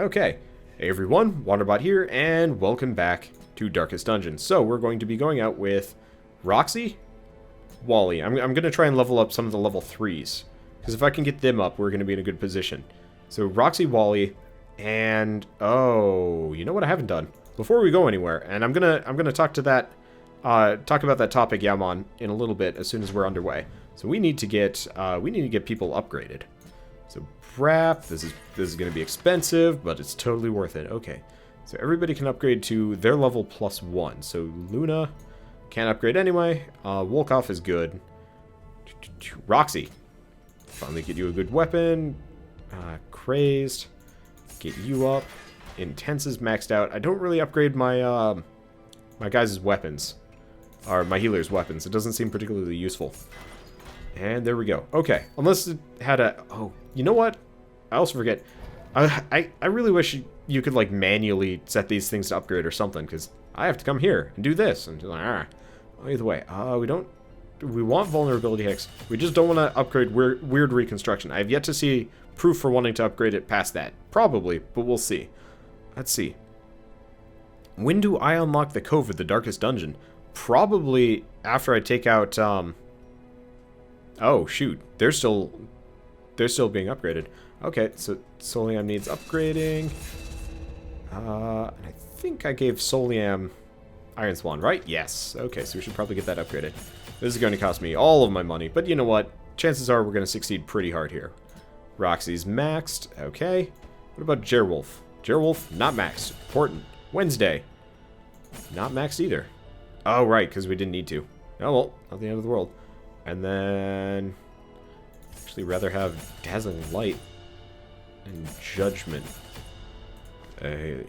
Okay, hey everyone, Wanderbot here, and welcome back to Darkest Dungeon. So, we're going to be going out with Roxy, Wally. I'm going to try and level up some of the level 3s, because if I can get them up, we're going to be in a good position. So, Roxy, Wally, and, oh, you know what I haven't done? Before we go anywhere, and I'm gonna talk to that, talk about that topic, Yaman, in a little bit, as soon as we're underway. So, we need to get people upgraded. So, Brap, this is going to be expensive, but it's totally worth it. Okay, so everybody can upgrade to their level +1. So Luna can't upgrade anyway. Volkov is good. Roxy, finally get you a good weapon. Crazed, get you up. Intense is maxed out. I don't really upgrade my my guys' weapons, or my healer's weapons. It doesn't seem particularly useful. And there we go. Okay, unless it had a... Oh, you know what? I also forget. I really wish you could, like, manually set these things to upgrade or something, because I have to come here and do this. And like, either way, we want vulnerability hacks. We just don't want to upgrade weird reconstruction. I have yet to see proof for wanting to upgrade it past that. Probably, but we'll see. Let's see. When do I unlock the Cove of the Darkest Dungeon? Probably after I take out, Oh, shoot. They're still being upgraded. Okay, so Soliam needs upgrading. I think I gave Soliam Iron Swan, right? Yes. Okay, so we should probably get that upgraded. This is going to cost me all of my money, but you know what? Chances are we're going to succeed pretty hard here. Roxy's maxed. Okay. What about Jerwolf? Jerwolf, not maxed. Important. Wednesday. Not maxed either. Oh, right, because we didn't need to. Oh, well, not the end of the world. And then, actually rather have Dazzling Light and Judgment. Here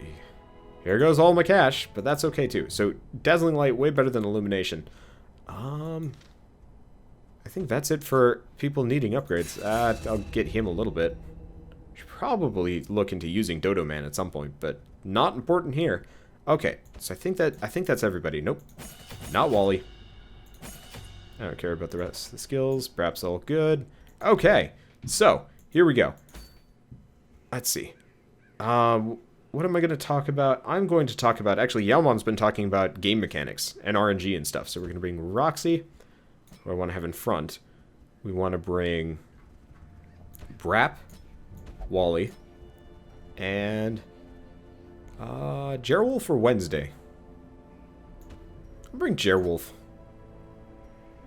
goes all my cash, but that's okay too. So, Dazzling Light, way better than Illumination. I think that's it for people needing upgrades. I'll get him a little bit. Should probably look into using Dodo Man at some point, but not important here. Okay, so I think that's everybody. Nope, not Wally. I don't care about the rest of the skills. Perhaps all good. Okay, so here we go. Let's see. What am I going to talk about? I'm going to talk about... Actually, Yalmon's been talking about game mechanics and RNG and stuff. So we're going to bring Roxy, who I want to have in front. We want to bring Brap, Wally, and Jerwolf for Wednesday. I'll bring Jerwolf.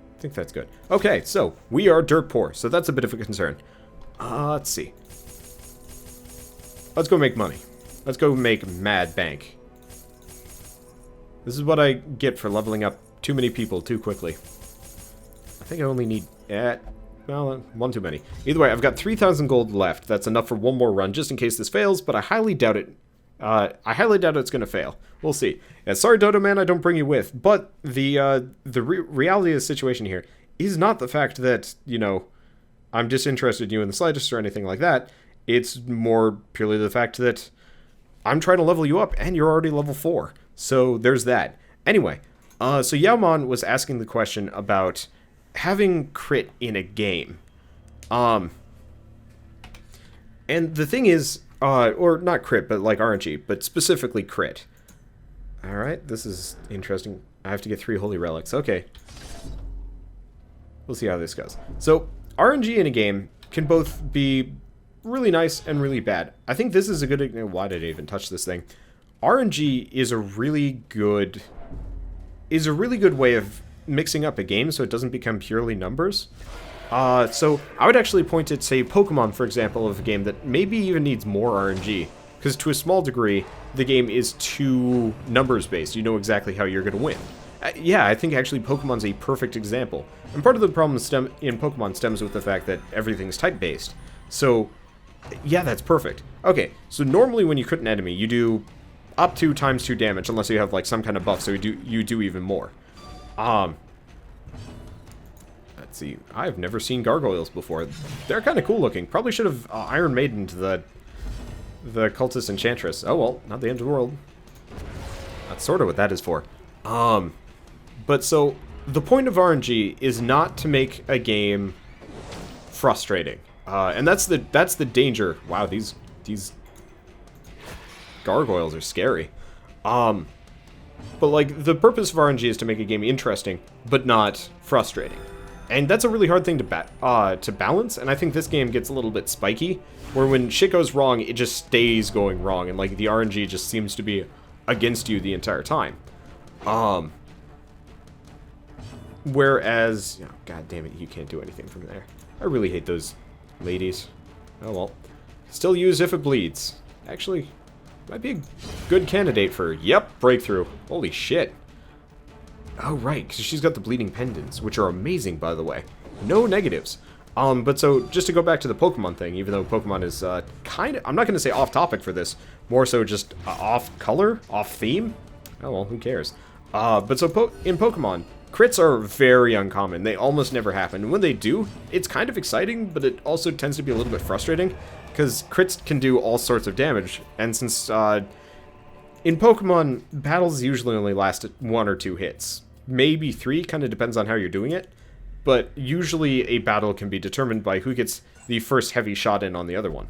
I think that's good. Okay, so we are dirt poor, so that's a bit of a concern. Let's see. Let's go make money. Let's go make mad bank. This is what I get for leveling up too many people too quickly. I think I only need... well, one too many. Either way, I've got 3,000 gold left. That's enough for one more run, just in case this fails, but I highly doubt it. I highly doubt it's going to fail. We'll see. Yeah, sorry, Dodo Man, I don't bring you with. But the reality of the situation here is not the fact that, you know, I'm disinterested in you in the slightest or anything like that. It's more purely the fact that I'm trying to level you up and you're already level 4. So there's that. Anyway, so Yaomon was asking the question about having crit in a game. And the thing is... or not crit, but like RNG, but specifically crit. Alright, this is interesting. I have to get 3 holy relics. Okay. We'll see how this goes. So, RNG in a game can both be really nice and really bad. I think this is a good... Why did I even touch this thing? RNG is a really good... way of mixing up a game so it doesn't become purely numbers. So I would actually point at, say, Pokemon, for example, of a game that maybe even needs more RNG. Because to a small degree, the game is too numbers-based. You know exactly how you're going to win. Yeah, I think actually Pokemon's a perfect example. And part of the problem in Pokemon stems with the fact that everything's type-based. So, yeah, that's perfect. Okay, so normally when you crit an enemy, you do up to ×2 damage, unless you have, like, some kind of buff, so you do even more. Let's see. I've never seen gargoyles before. They're kind of cool looking. Probably should have Iron Maiden to the cultist enchantress. Oh well, not the end of the world. That's sort of what that is for. But so the point of RNG is not to make a game frustrating, and that's the danger. Wow, these gargoyles are scary. But, like, the purpose of RNG is to make a game interesting, but not frustrating. And that's a really hard thing to balance, and I think this game gets a little bit spiky, where when shit goes wrong, it just stays going wrong, and, like, the RNG just seems to be against you the entire time. Whereas, oh, god damn it, you can't do anything from there. I really hate those ladies. Oh well. Still use if it bleeds. Actually, might be a good candidate for, yep, breakthrough. Holy shit. Oh, right, because she's got the bleeding pendants, which are amazing, by the way. No negatives. But so, just to go back to the Pokemon thing, even though Pokemon is, kind of, I'm not going to say off topic for this, more so just off color, off theme. Oh, well, who cares? But so, in Pokemon, crits are very uncommon. They almost never happen. And when they do, it's kind of exciting, but it also tends to be a little bit frustrating, because crits can do all sorts of damage, and since, in Pokemon, battles usually only last 1 or 2 hits. Maybe 3, kind of depends on how you're doing it, but usually a battle can be determined by who gets the first heavy shot in on the other one.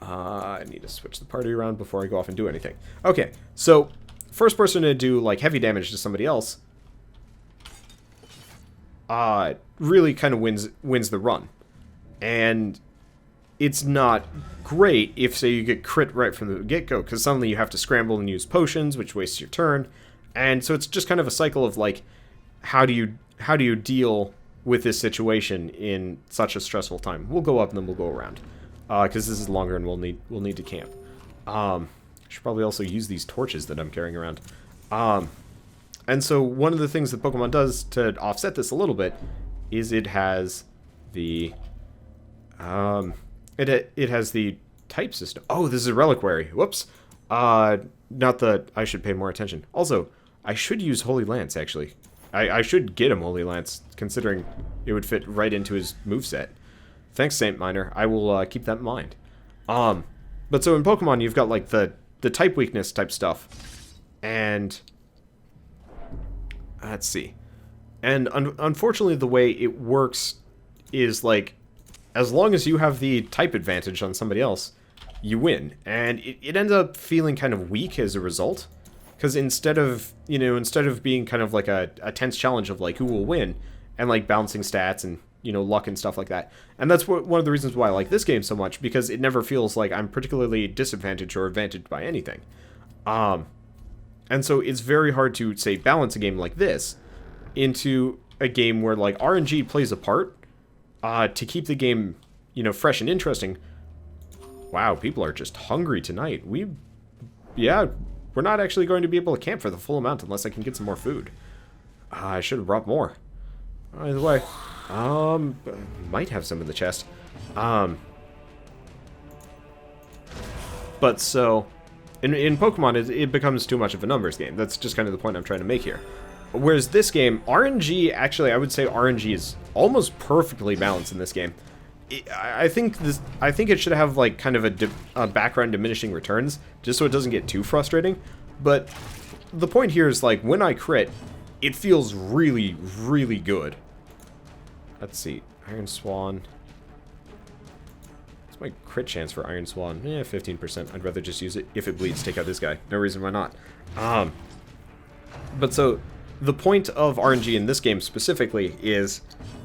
I need to switch the party around before I go off and do anything. Okay, so first person to do like heavy damage to somebody else really kind of wins the run. And it's not great if, say, you get crit right from the get-go, because suddenly you have to scramble and use potions, which wastes your turn. And so it's just kind of a cycle of, like, how do you deal with this situation in such a stressful time? We'll go up and then we'll go around, because this is longer and we'll need to camp. I should probably also use these torches that I'm carrying around. And so one of the things that Pokemon does to offset this a little bit is it has the it has the type system. Oh, this is a reliquary. Whoops. Not that I should pay more attention. Also, I should use Holy Lance, actually. I should get him Holy Lance, considering it would fit right into his moveset. Thanks, Saint Miner. I will keep that in mind. But so in Pokemon, you've got, like, the type weakness type stuff. And let's see. And unfortunately, the way it works is, like, as long as you have the type advantage on somebody else, you win. And it ends up feeling kind of weak as a result. Because instead of being kind of like a tense challenge of, like, who will win, and, like, balancing stats and, luck and stuff like that. And that's one of the reasons why I like this game so much, because it never feels like I'm particularly disadvantaged or advantaged by anything. And so it's very hard to, say, balance a game like this into a game where, like, RNG plays a part to keep the game, fresh and interesting. Wow, people are just hungry tonight. We're not actually going to be able to camp for the full amount unless I can get some more food. I should have brought more. Either way, might have some in the chest. But so, in Pokemon, it becomes too much of a numbers game. That's just kind of the point I'm trying to make here. Whereas this game, RNG, actually, I would say RNG is almost perfectly balanced in this game. I think it should have, like, kind of a background diminishing returns, just so it doesn't get too frustrating. But the point here is, like, when I crit, it feels really, really good. Let's see. Iron Swan. What's my crit chance for Iron Swan? 15%. I'd rather just use it. If it bleeds, take out this guy. No reason why not. But so, the point of RNG in this game specifically is,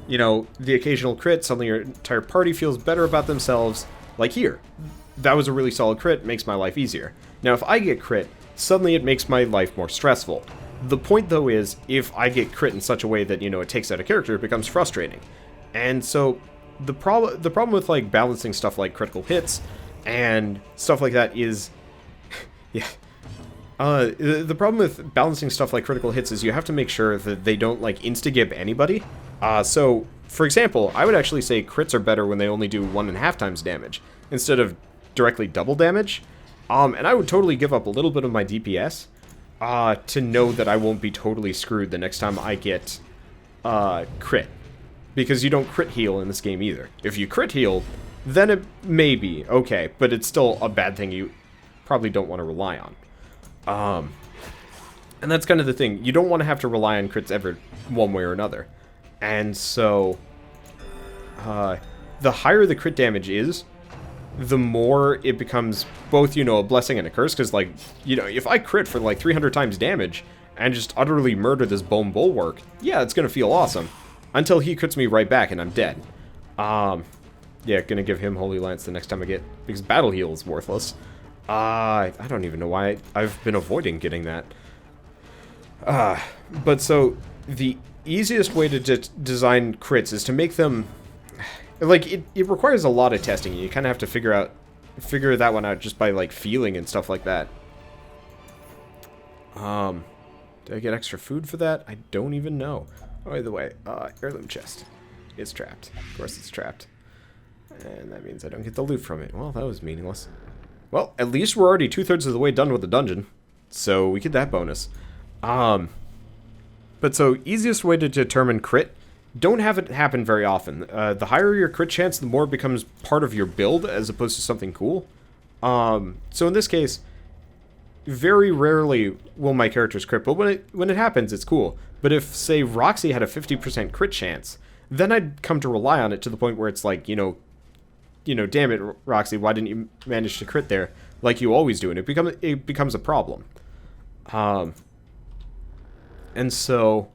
the occasional crit, suddenly your entire party feels better about themselves. Like here. That was a really solid crit, makes my life easier. Now, if I get crit, suddenly it makes my life more stressful. The point, though, is, if I get crit in such a way that, it takes out a character, it becomes frustrating. And so, the problem with, like, balancing stuff like critical hits and stuff like that is... yeah. The problem with balancing stuff like critical hits is you have to make sure that they don't, like, insta-gib anybody. So, for example, I would actually say crits are better when they only do 1.5 times damage, instead of directly double damage. And I would totally give up a little bit of my DPS, to know that I won't be totally screwed the next time I get, crit. Because you don't crit heal in this game either. If you crit heal, then it may be okay, but it's still a bad thing you probably don't want to rely on. And that's kind of the thing. You don't want to have to rely on crits ever, one way or another. And so, the higher the crit damage is, the more it becomes both, you know, a blessing and a curse. Because, like, you know, if I crit for, like, 300 times damage and just utterly murder this bone bulwark, yeah, it's gonna feel awesome. Until he crits me right back and I'm dead. Yeah, gonna give him Holy Lance the next time I get... Because Battle Heal is worthless. I don't even know why I've been avoiding getting that. But so, the easiest way to design crits is to make them... Like, it requires a lot of testing. You kind of have to figure that one out just by, like, feeling and stuff like that. Did I get extra food for that? I don't even know. Oh, by the way, heirloom chest. It's trapped. Of course it's trapped. And that means I don't get the loot from it. Well, that was meaningless. Well, at least we're already 2/3 of the way done with the dungeon. So we get that bonus. But so, easiest way to determine crit, don't have it happen very often. The higher your crit chance, the more it becomes part of your build as opposed to something cool. So in this case, very rarely will my characters crit, but when it happens, it's cool. But if, say, Roxy had a 50% crit chance, then I'd come to rely on it to the point where it's like, you know, damn it, Roxy, why didn't you manage to crit there like you always do? And it becomes a problem. And so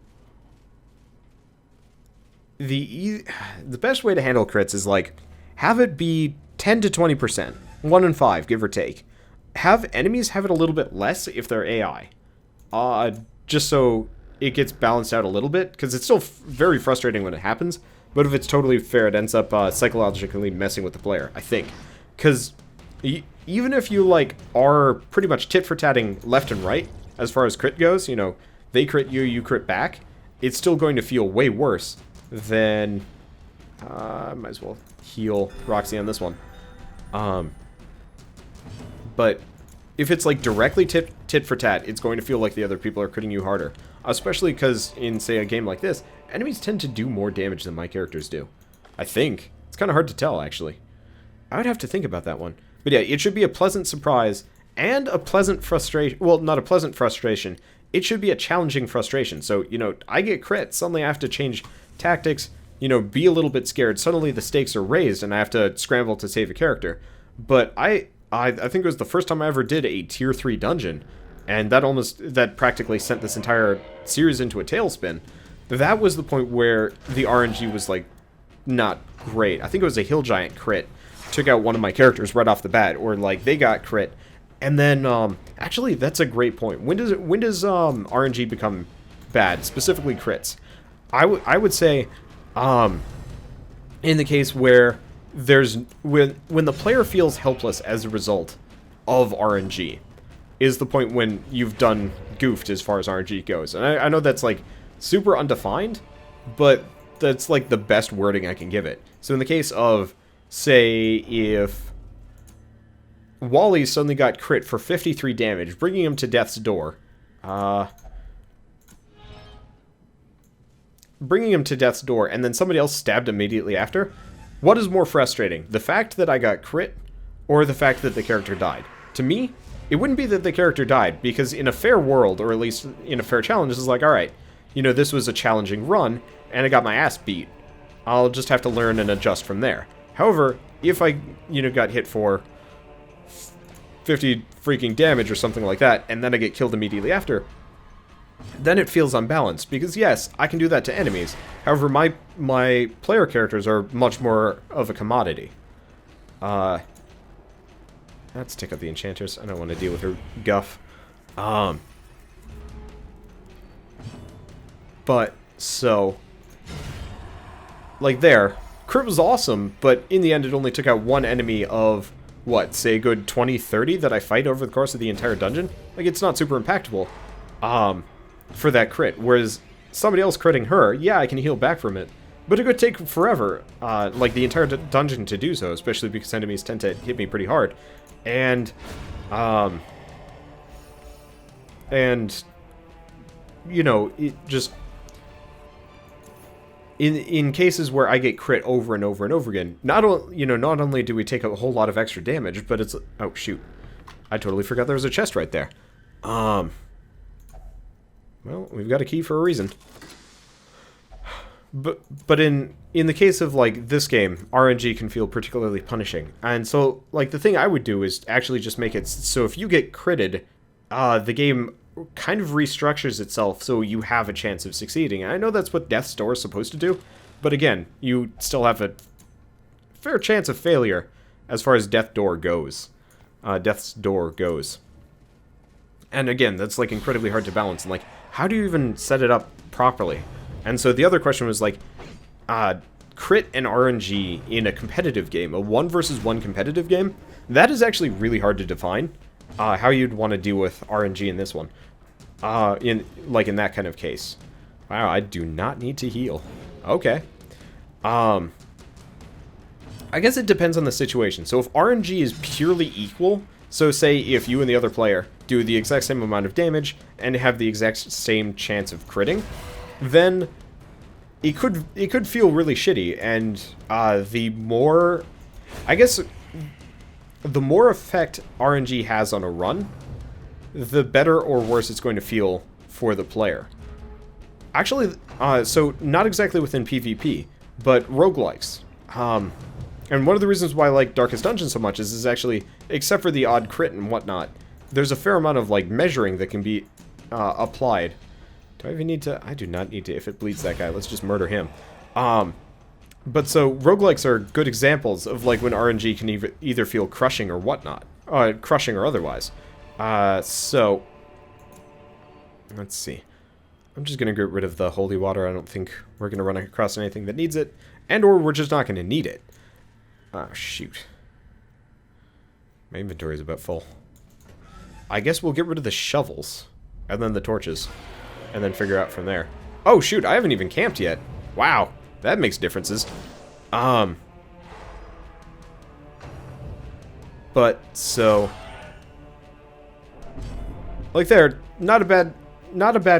the best way to handle crits is, like, have it be 10 to 20%, 1 in 5, give or take. Have enemies have it a little bit less if they're AI, just so it gets balanced out a little bit, because it's still very frustrating when it happens. But if it's totally fair, it ends up psychologically messing with the player, I think. Because even if you, like, are pretty much tit-for-tatting left and right, as far as crit goes, you know, they crit you, you crit back, it's still going to feel way worse than... I might as well heal Roxy on this one. But if it's, like, directly tit-for-tat, it's going to feel like the other people are critting you harder. Especially because in, say, a game like this, enemies tend to do more damage than my characters do. I think. It's kind of hard to tell, actually. I would have to think about that one. But yeah, it should be a pleasant surprise and a pleasant frustration. Well, not a pleasant frustration. It should be a challenging frustration. So, you know, I get crit. Suddenly I have to change tactics, you know, be a little bit scared. Suddenly the stakes are raised and I have to scramble to save a character. But I think it was the first time I ever did a tier 3 dungeon. And that practically sent this entire series into a tailspin. That was the point where the RNG was, like, not great. I think it was a hill giant crit. Took out one of my characters right off the bat, or, like, they got crit. And then, actually, that's a great point. When does RNG become bad? Specifically crits. I would say, in the case where when the player feels helpless as a result of RNG, is the point when you've done goofed as far as RNG goes. And I know that's, like, super undefined, but that's, like, the best wording I can give it. So in the case of, say, if Wally suddenly got crit for 53 damage, bringing him to death's door, and then somebody else stabbed immediately after, what is more frustrating? The fact that I got crit, or the fact that the character died? To me, it wouldn't be that the character died, because in a fair world, or at least in a fair challenge, it's like, alright, you know, this was a challenging run, and I got my ass beat. I'll just have to learn and adjust from there. However, if I, you know, got hit for 50 freaking damage or something like that, and then I get killed immediately after, then it feels unbalanced, because yes, I can do that to enemies. However, my player characters are much more of a commodity. Let's take out the Enchantress. I don't want to deal with her guff. But, so... like there, crit was awesome, but in the end it only took out one enemy of, what, say a good 20, 30 that I fight over the course of the entire dungeon? Like, it's not super impactful, for that crit. Whereas, somebody else critting her, yeah, I can heal back from it. But it could take forever, like the entire dungeon to do so, especially because enemies tend to hit me pretty hard. And, you know, it just... In cases where I get crit over and over and over again, not only do we take a whole lot of extra damage, but it's... oh, shoot. I totally forgot there was a chest right there. Well, we've got a key for a reason. But in the case of like this game, RNG can feel particularly punishing. And so like the thing I would do is actually just make it so if you get critted, the game kind of restructures itself so you have a chance of succeeding. And I know that's what Death's Door is supposed to do, but again, you still have a fair chance of failure as far as Death's Door goes. And again, that's like incredibly hard to balance. And like, how do you even set it up properly? And so the other question was like, crit and RNG in a competitive game, a 1 versus 1 competitive game, that is actually really hard to define. How you'd want to deal with RNG in this one. In that kind of case. Wow, I do not need to heal. Okay. I guess it depends on the situation. So if RNG is purely equal, so say if you and the other player do the exact same amount of damage and have the exact same chance of critting, then it could feel really shitty, and the more effect RNG has on a run, the better or worse it's going to feel for the player. Actually, so not exactly within PvP, but roguelikes. And one of the reasons why I like Darkest Dungeon so much is actually, except for the odd crit and whatnot, there's a fair amount of like measuring that can be applied. Do I even need to? I do not need to. If it bleeds that guy, let's just murder him. But so, roguelikes are good examples of like when RNG can either feel crushing or whatnot. Crushing or otherwise. So, let's see. I'm just going to get rid of the holy water. I don't think we're going to run across anything that needs it. And or we're just not going to need it. Oh, shoot. My inventory is about full. I guess we'll get rid of the shovels. And then the torches. And then figure out from there. Oh, shoot, I haven't even camped yet. Wow, that makes differences. But, so... like there, not a bad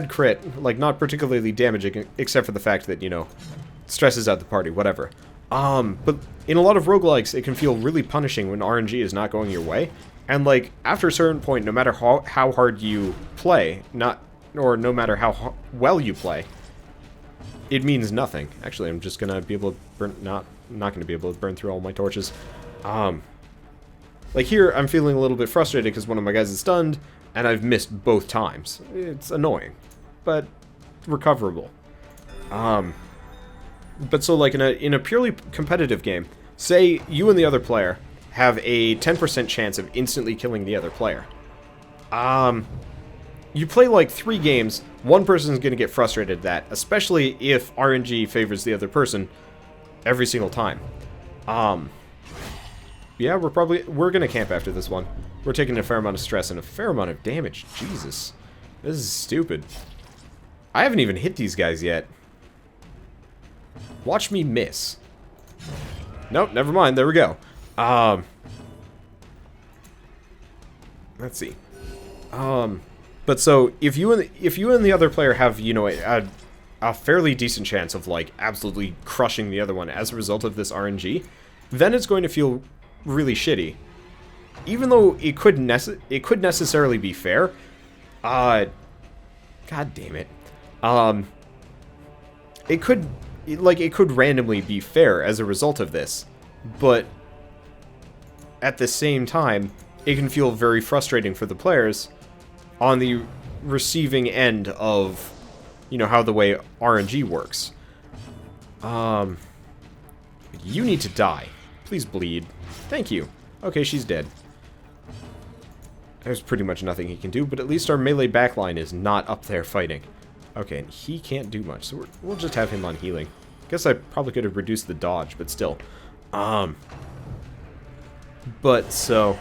crit. Like, not particularly damaging, except for the fact that, you know, stresses out the party, whatever. But in a lot of roguelikes, it can feel really punishing when RNG is not going your way. And, like, after a certain point, no matter how hard you play, no matter how well you play, it means nothing. Actually, I'm just gonna be able to burn, not gonna be able to burn through all my torches. Like here, I'm feeling a little bit frustrated because one of my guys is stunned, and I've missed both times. It's annoying, but recoverable. But so like in a purely competitive game, say you and the other player have a 10% chance of instantly killing the other player. You play like 3 games, one person's going to get frustrated at that, especially if RNG favors the other person every single time. Yeah, we're going to camp after this one. We're taking a fair amount of stress and a fair amount of damage. Jesus. This is stupid. I haven't even hit these guys yet. Watch me miss. Nope, never mind. There we go. Let's see. But so if you and the other player have, you know, a fairly decent chance of like absolutely crushing the other one as a result of this RNG, then it's going to feel really shitty. Even though it could necessarily be fair. God damn it. It could randomly be fair as a result of this, but at the same time, it can feel very frustrating for the players on the receiving end of, you know, how the way RNG works. You need to die. Please bleed. Thank you. Okay, she's dead. There's pretty much nothing he can do, but at least our melee backline is not up there fighting. Okay, and he can't do much, so we'll just have him on healing. Guess I probably could have reduced the dodge, but still. But, so...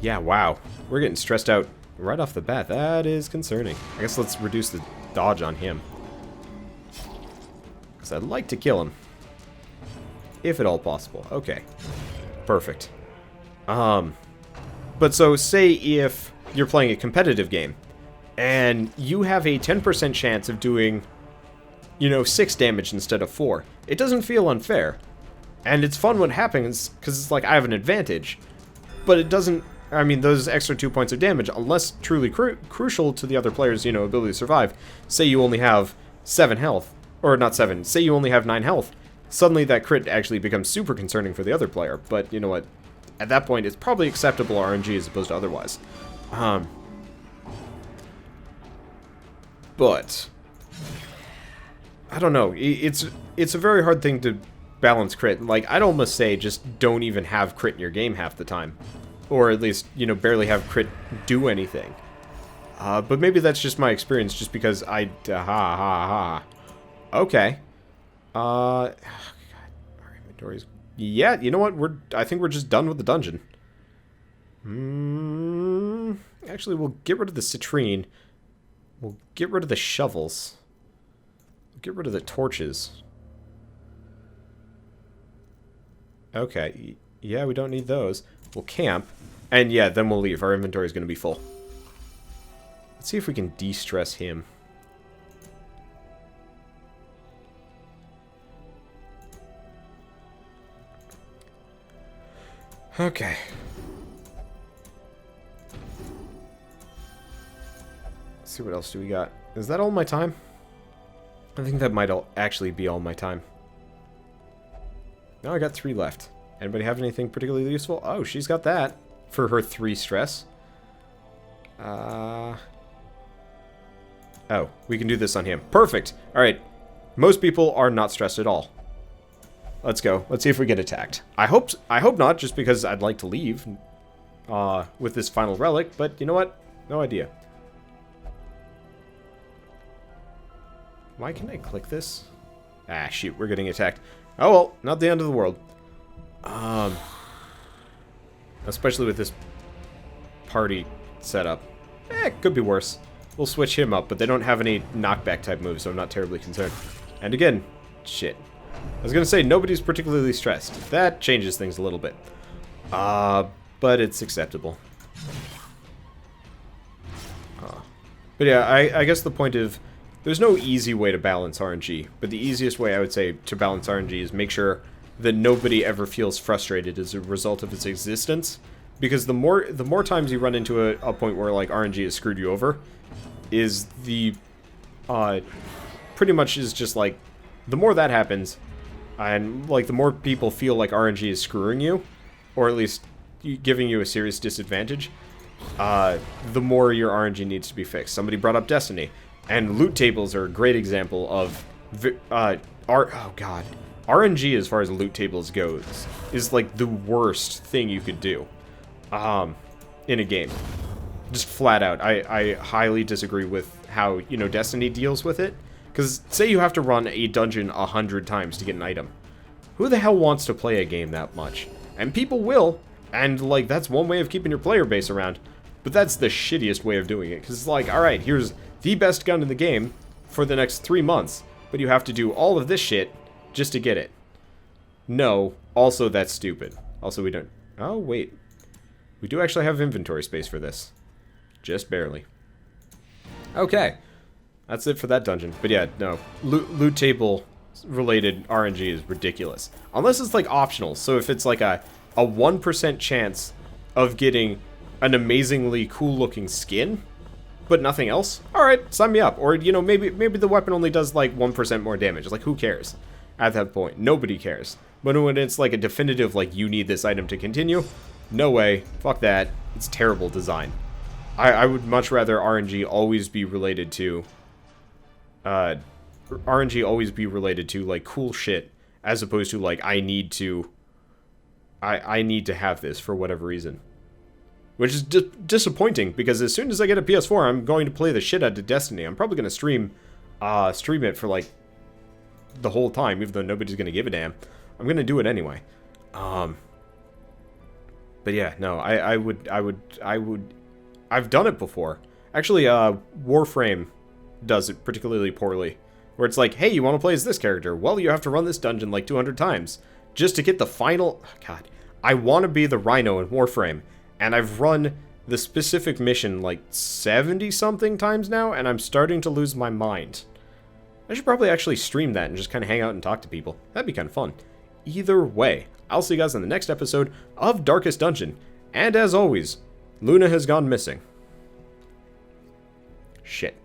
yeah, wow. We're getting stressed out right off the bat. That is concerning. I guess let's reduce the dodge on him. Because I'd like to kill him. If at all possible. Okay. Perfect. But so, say if you're playing a competitive game, and you have a 10% chance of doing, you know, 6 damage instead of 4. It doesn't feel unfair. And it's fun when it happens, because it's like, I have an advantage. But it doesn't, I mean, those extra 2 points of damage, unless truly crucial to the other player's, you know, ability to survive. Say you only have 7 health, or not 7, say you only have 9 health, suddenly that crit actually becomes super concerning for the other player. But you know what? At that point, it's probably acceptable RNG as opposed to otherwise. But I don't know. It's a very hard thing to balance crit. Like, I'd almost say just don't even have crit in your game half the time. Or at least, you know, barely have crit do anything. But maybe that's just my experience, just because Okay. God, our inventories. Yeah, you know what? I think we're just done with the dungeon. Actually, we'll get rid of the citrine. We'll get rid of the shovels. We'll get rid of the torches. Okay. Yeah, we don't need those. We'll camp. And yeah, then we'll leave. Our inventory is going to be full. Let's see if we can de-stress him. Okay. Let's see, what else do we got? Is that all my time? I think that might actually be all my time. Now I got 3 left. Anybody have anything particularly useful? Oh, she's got that for her 3 stress. Oh, we can do this on him. Perfect. All right. Most people are not stressed at all. Let's go. Let's see if we get attacked. I hope not, just because I'd like to leave with this final relic, but you know what? No idea. Why can't I click this? Ah, shoot, we're getting attacked. Oh well, not the end of the world. Especially with this party setup. It could be worse. We'll switch him up, but they don't have any knockback type moves, so I'm not terribly concerned. And again, shit. I was gonna say, nobody's particularly stressed. That changes things a little bit. But it's acceptable. But yeah, I guess the point of... There's no easy way to balance RNG, but the easiest way I would say to balance RNG is make sure that nobody ever feels frustrated as a result of its existence. Because the more times you run into a point where like RNG has screwed you over, is the pretty much is just like the more that happens, and like the more people feel like RNG is screwing you, or at least giving you a serious disadvantage, the more your RNG needs to be fixed. Somebody brought up Destiny, and loot tables are a great example of oh god, RNG as far as loot tables goes is like the worst thing you could do in a game. Just flat out. I highly disagree with how, you know, Destiny deals with it. Because say you have to run a dungeon 100 times to get an item. Who the hell wants to play a game that much? And people will. And, like, that's one way of keeping your player base around. But that's the shittiest way of doing it. Because it's like, alright, here's the best gun in the game for the next 3 months. But you have to do all of this shit just to get it. No. Also, that's stupid. Also, we don't... Oh, wait. We do actually have inventory space for this. Just barely. Okay. That's it for that dungeon. But yeah, no. Loot table related RNG is ridiculous. Unless it's like optional. So if it's like a 1% chance of getting an amazingly cool looking skin, but nothing else, alright, sign me up. Or, you know, maybe the weapon only does like 1% more damage. Like, who cares at that point? Nobody cares. But when it's like a definitive, like, you need this item to continue, no way. Fuck that. It's terrible design. I would much rather RNG always be related to like cool shit, as opposed to like I need to have this for whatever reason, which is disappointing, because as soon as I get a PS4, I'm going to play the shit out of Destiny. I'm probably going to stream it for like the whole time, even though nobody's going to give a damn. I'm going to do it anyway. But yeah, no, I've done it before. Actually, Warframe does it particularly poorly. Where it's like, hey, you want to play as this character? Well, you have to run this dungeon like 200 times just to get the final... God, I want to be the Rhino in Warframe. And I've run the specific mission like 70-something times now, and I'm starting to lose my mind. I should probably actually stream that and just kind of hang out and talk to people. That'd be kind of fun. Either way, I'll see you guys in the next episode of Darkest Dungeon. And as always, Luna has gone missing. Shit.